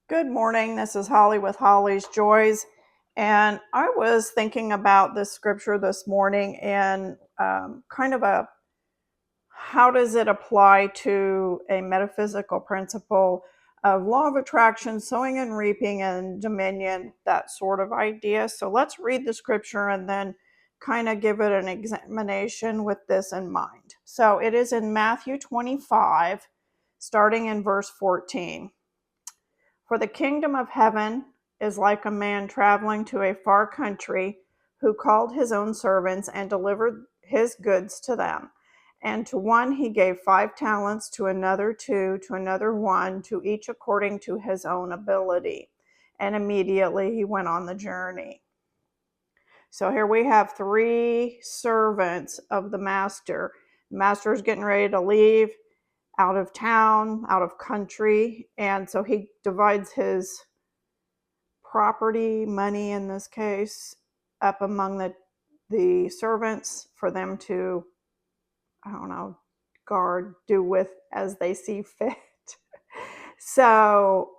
Good morning. This is Holly with Holly's Joys. And I was thinking about this scripture this morning and kind of how does it apply to a metaphysical principle of law of attraction, sowing and reaping, and dominion, that sort of idea. So let's read the scripture and then kind of give it an examination with this in mind. So it is in Matthew 25, starting in verse 14. For the kingdom of heaven is like a man traveling to a far country, who called his own servants and delivered his goods to them. And to one he gave 5 talents, to another 2, to another 1, to each according to his own ability. And immediately he went on the journey. So here we have 3 servants of the master. The master is getting ready to leave out of town, out of country, and so he divides his property, money in this case, up among the servants for them to, I don't know, guard, do with as they see fit. So,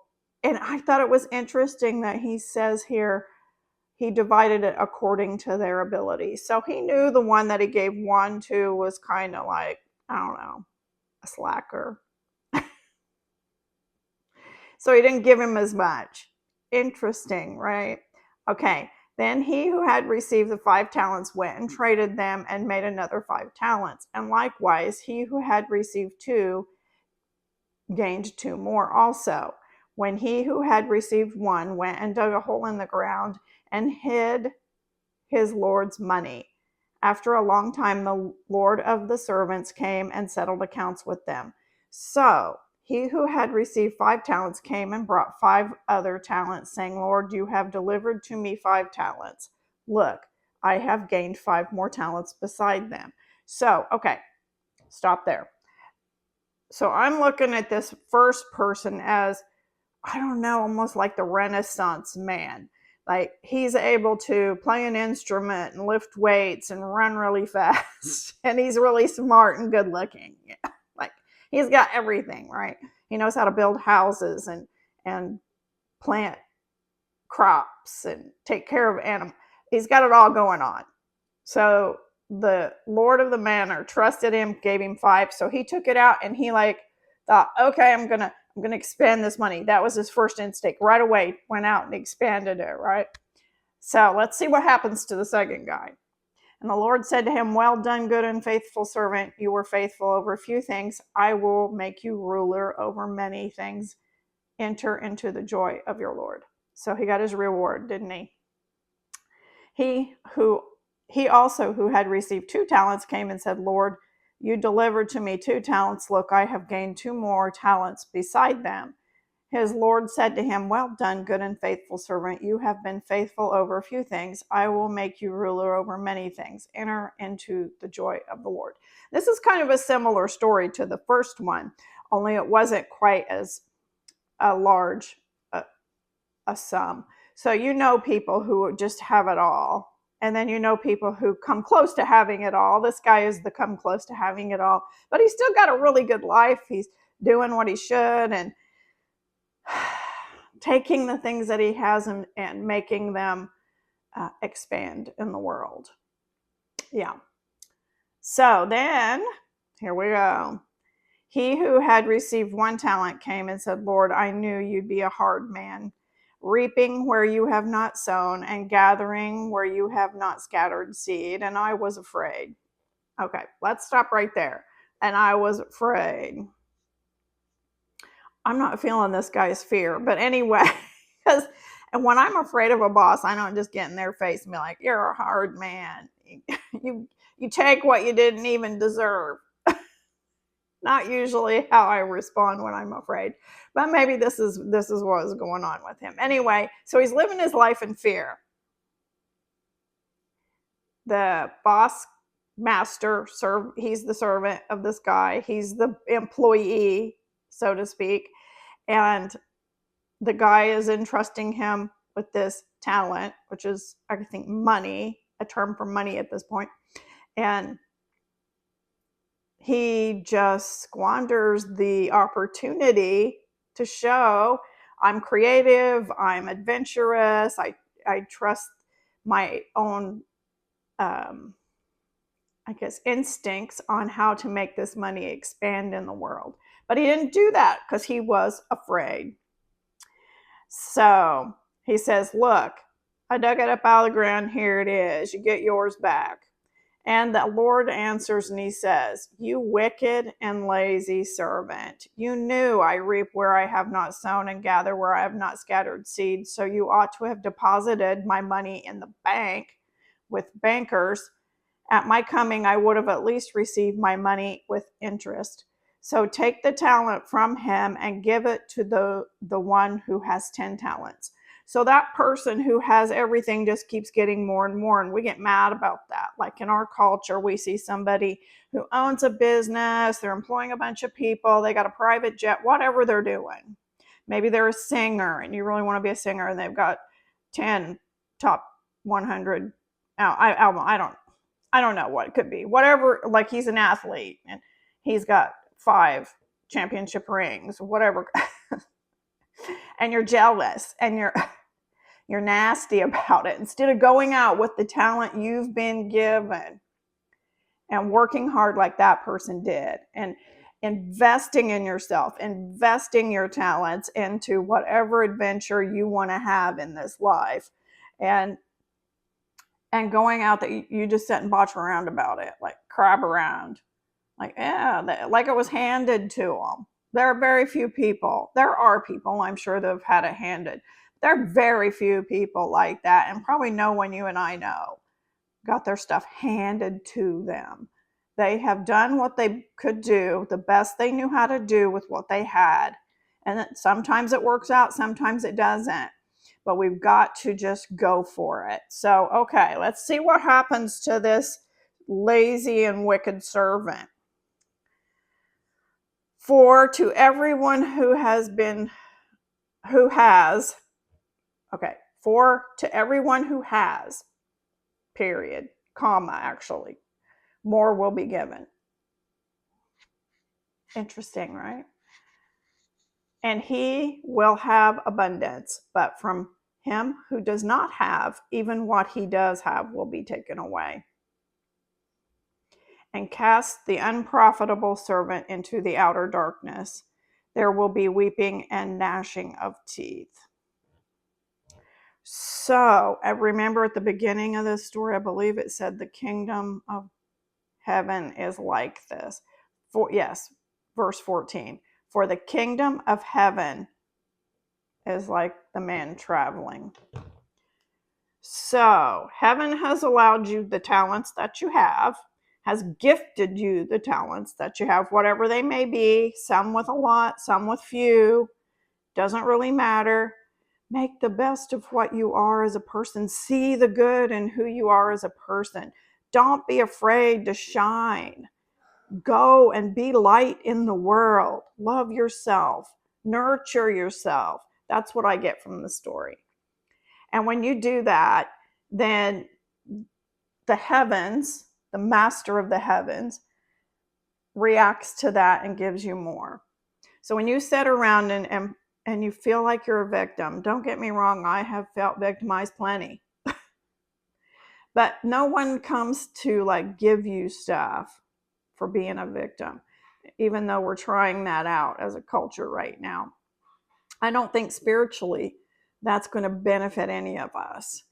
and I thought it was interesting that he says here he divided it according to their ability. So he knew the one that he gave 1 to was kind of like, I don't know, a slacker. So he didn't give him as much. Interesting, right? Okay. Then he who had received the 5 talents went and traded them and made another 5 talents. And likewise, he who had received 2 gained 2 more also. When he who had received 1 went and dug a hole in the ground and hid his Lord's money. After a long time, the Lord of the servants came and settled accounts with them. So he who had received 5 talents came and brought 5 other talents, saying, Lord, you have delivered to me 5 talents. Look, I have gained 5 more talents beside them. So, okay, stop there. So I'm looking at this first person as, I don't know, almost like the Renaissance man. Like he's able to play an instrument and lift weights and run really fast. And he's really smart and good looking. Yeah. Like he's got everything, right? He knows how to build houses and plant crops and take care of animals. He's got it all going on. So the Lord of the manor trusted him, gave him 5. So he took it out and he thought, okay, I'm gonna expend this money. That was his first instinct. Right away, went out and expanded it, right? So let's see what happens to the second guy. And the Lord said to him, well done, good and faithful servant. You were faithful over a few things. I will make you ruler over many things. Enter into the joy of your Lord. So he got his reward, didn't he? He also who had received 2 talents came and said, Lord, you delivered to me 2 talents. Look, I have gained 2 more talents beside them. His Lord said to him, well done, good and faithful servant. You have been faithful over a few things. I will make you ruler over many things. Enter into the joy of the Lord. This is kind of a similar story to the first one, only it wasn't quite as a large a sum. So you know people who just have it all. And then you know people who come close to having it all. This guy is the come close to having it all. But he's still got a really good life. He's doing what he should and taking the things that he has and making them expand in the world. Yeah. So then, here we go. He who had received 1 talent came and said, Lord, I knew you'd be a hard man, reaping where you have not sown and gathering where you have not scattered seed. And I was afraid. Okay, let's stop right there. And I was afraid. I'm not feeling this guy's fear, but anyway, because and when I'm afraid of a boss, I don't just get in their face and be like, you're a hard man. You take what you didn't even deserve. Not usually how I respond when I'm afraid, but maybe this is what is going on with him. Anyway, so he's living his life in fear. The boss master he's the servant of this guy. He's the employee, so to speak, and the guy is entrusting him with this talent, which is, I think, money, a term for money at this point, and he just squanders the opportunity to show, I'm creative, I'm adventurous, I trust my own, I guess, instincts on how to make this money expand in the world. But he didn't do that because he was afraid. So he says, look, I dug it up out of the ground. Here it is. You get yours back. And the Lord answers and he says, you wicked and lazy servant, you knew I reap where I have not sown and gather where I have not scattered seed. So you ought to have deposited my money in the bank with bankers. At my coming, I would have at least received my money with interest. So take the talent from him and give it to the one who has 10 talents. So that person who has everything just keeps getting more and more, and we get mad about that. Like in our culture, we see somebody who owns a business, they're employing a bunch of people, they got a private jet, whatever they're doing. Maybe they're a singer and you really want to be a singer and they've got 10 top 100 album. I don't know what it could be. Whatever, like he's an athlete and he's got 5 championship rings, whatever. And you're jealous and you're nasty about it. Instead of going out with the talent you've been given and working hard like that person did and investing in yourself, investing your talents into whatever adventure you want to have in this life, and going out that you just sit and botch around about it, like crab around, like, yeah, like it was handed to them. There are very few people. There are people, I'm sure, that have had it handed. There are very few people like that, and probably no one you and I know got their stuff handed to them. They have done what they could do, the best they knew how to do with what they had. And sometimes it works out, sometimes it doesn't. But we've got to just go for it. So, okay, let's see what happens to this lazy and wicked servant. For to everyone who has, period, comma, actually, more will be given. Interesting, right? And he will have abundance, but from him who does not have, even what he does have will be taken away. And cast the unprofitable servant into the outer darkness. There will be weeping and gnashing of teeth. So, I remember at the beginning of this story, I believe it said the kingdom of heaven is like this. Verse 14. For the kingdom of heaven is like the man traveling. So, heaven has allowed you the talents that you have, has gifted you the talents that you have, whatever they may be, some with a lot, some with few, doesn't really matter. Make the best of what you are as a person. See the good in who you are as a person. Don't be afraid to shine. Go and be light in the world. Love yourself. Nurture yourself. That's what I get from the story. And when you do that, then the heavens, the master of the heavens, reacts to that and gives you more. So when you sit around and you feel like you're a victim, don't get me wrong, I have felt victimized plenty. But no one comes to like give you stuff for being a victim, even though we're trying that out as a culture right now. I don't think spiritually that's going to benefit any of us.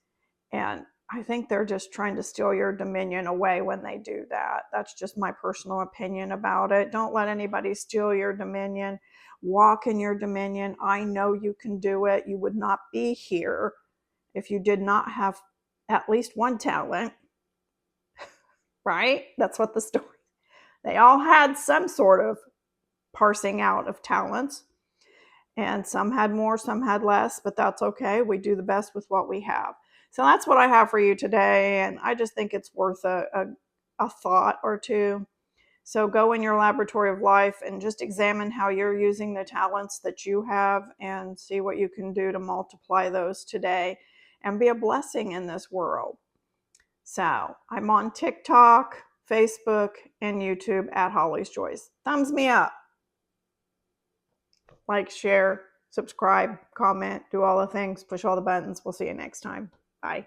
And I think they're just trying to steal your dominion away when they do that. That's just my personal opinion about it. Don't let anybody steal your dominion. Walk in your dominion. I know you can do it. You would not be here if you did not have at least one talent, right? That's what the story. They all had some sort of parsing out of talents. And some had more, some had less, but that's okay. We do the best with what we have. So that's what I have for you today. And I just think it's worth a thought or two. So go in your laboratory of life and just examine how you're using the talents that you have and see what you can do to multiply those today and be a blessing in this world. So I'm on TikTok, Facebook, and YouTube at Holly's Joys. Thumbs me up. Like, share, subscribe, comment, do all the things, push all the buttons. We'll see you next time. Bye.